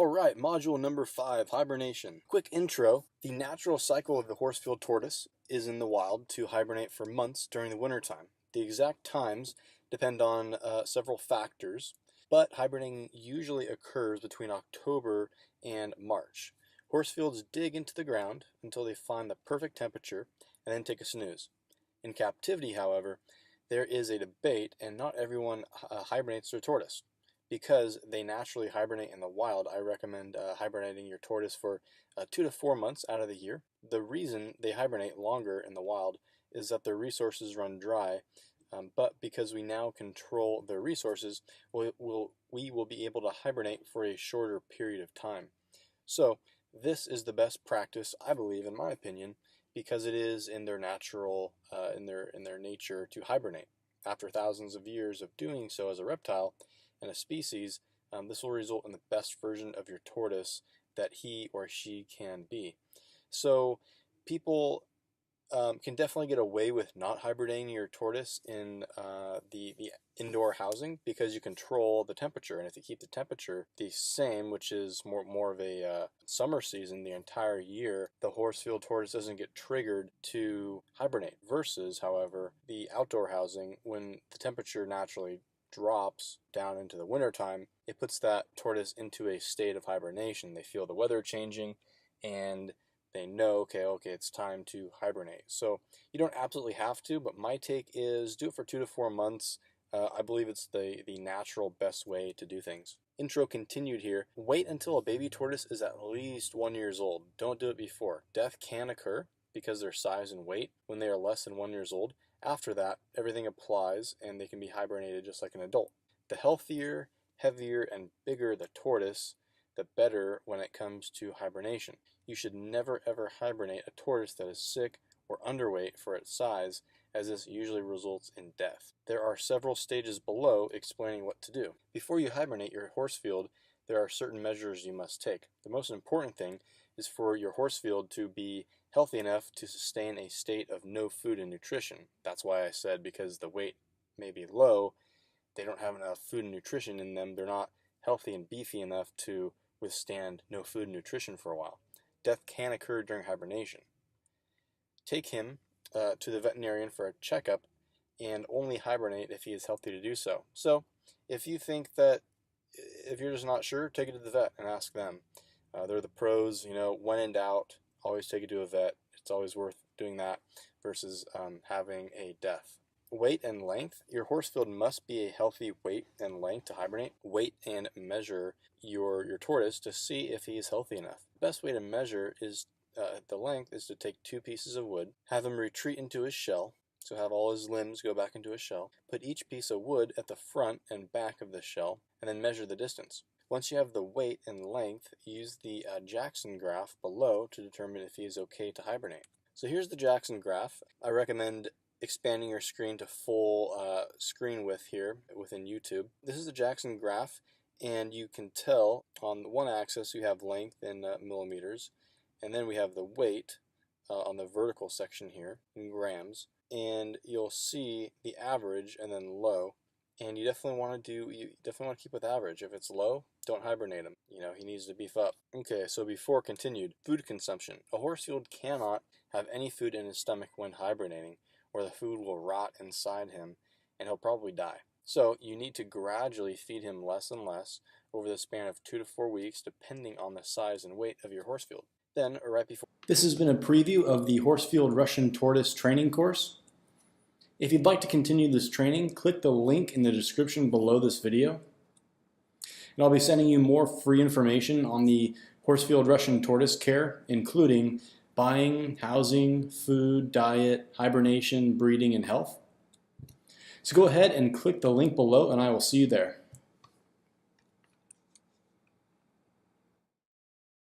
Alright, module number 5, hibernation. Quick intro. The natural cycle of the Horsefield tortoise is in the wild to hibernate for months during the wintertime. The exact times depend on several factors, but hibernating usually occurs between October and March. Horsefields dig into the ground until they find the perfect temperature and then take a snooze. In captivity, however, there is a debate, and not everyone hibernates their tortoise. Because they naturally hibernate in the wild, I recommend hibernating your tortoise for 2 to 4 months out of the year. The reason they hibernate longer in the wild is that their resources run dry, but because we now control their resources, we will be able to hibernate for a shorter period of time. So this is the best practice, I believe, in my opinion, because it is in their natural, in their nature to hibernate. After thousands of years of doing so as a reptile and a species, this will result in the best version of your tortoise that he or she can be. So people can definitely get away with not hibernating your tortoise in the indoor housing because you control the temperature, and if you keep the temperature the same, which is more of a summer season the entire year, the Horsefield tortoise doesn't get triggered to hibernate. Versus, however, the outdoor housing, when the temperature naturally drops down into the wintertime, it puts that tortoise into a state of hibernation. They feel the weather changing and they know, okay, it's time to hibernate. So you don't absolutely have to, but my take is do it for 2 to 4 months. I believe it's the natural best way to do things. Intro continued here. Wait until a baby tortoise is at least 1 year old. Don't do it before. Death can occur because of their size and weight when they are less than 1 year old. After that, everything applies and they can be hibernated just like an adult. The healthier, heavier, and bigger the tortoise, the better when it comes to hibernation. You should never ever hibernate a tortoise that is sick or underweight for its size, as this usually results in death. There are several stages below explaining what to do. Before you hibernate your Horsefield, there are certain measures you must take. The most important thing is for your Horsefield to be healthy enough to sustain a state of no food and nutrition. That's why I said because the weight may be low, they don't have enough food and nutrition in them. They're not healthy and beefy enough to withstand no food and nutrition for a while. Death can occur during hibernation. Take him to the veterinarian for a checkup and only hibernate if he is healthy to do so. So if you think that, if you're just not sure, take it to the vet and ask them. They're the pros. When in doubt, always take it to a vet. It's always worth doing that versus having a death. Weight and length. Your Horsefield must be a healthy weight and length to hibernate. Weight and measure your tortoise to see if he is healthy enough. The best way to measure is the length is to take 2 pieces of wood, have him retreat into his shell, so have all his limbs go back into his shell, put each piece of wood at the front and back of the shell, and then measure the distance. Once you have the weight and length, use the Jackson graph below to determine if he is okay to hibernate. So here's the Jackson graph. I recommend expanding your screen to full screen width here within YouTube. This is the Jackson graph, and you can tell on the one axis you have length in millimeters, and then we have the weight on the vertical section here in grams, and you'll see the average and then low. And you definitely want to keep with average. If it's low, don't hibernate him. He needs to beef up. Okay, so before continued, food consumption. A Horsefield cannot have any food in his stomach when hibernating, or the food will rot inside him and he'll probably die. So you need to gradually feed him less and less over the span of 2 to 4 weeks, depending on the size and weight of your Horsefield. Then, right before. This has been a preview of the Horsefield Russian Tortoise training course. If you'd like to continue this training, click the link in the description below this video. And I'll be sending you more free information on the Horsefield Russian Tortoise care, including buying, housing, food, diet, hibernation, breeding, and health. So go ahead and click the link below, and I will see you there.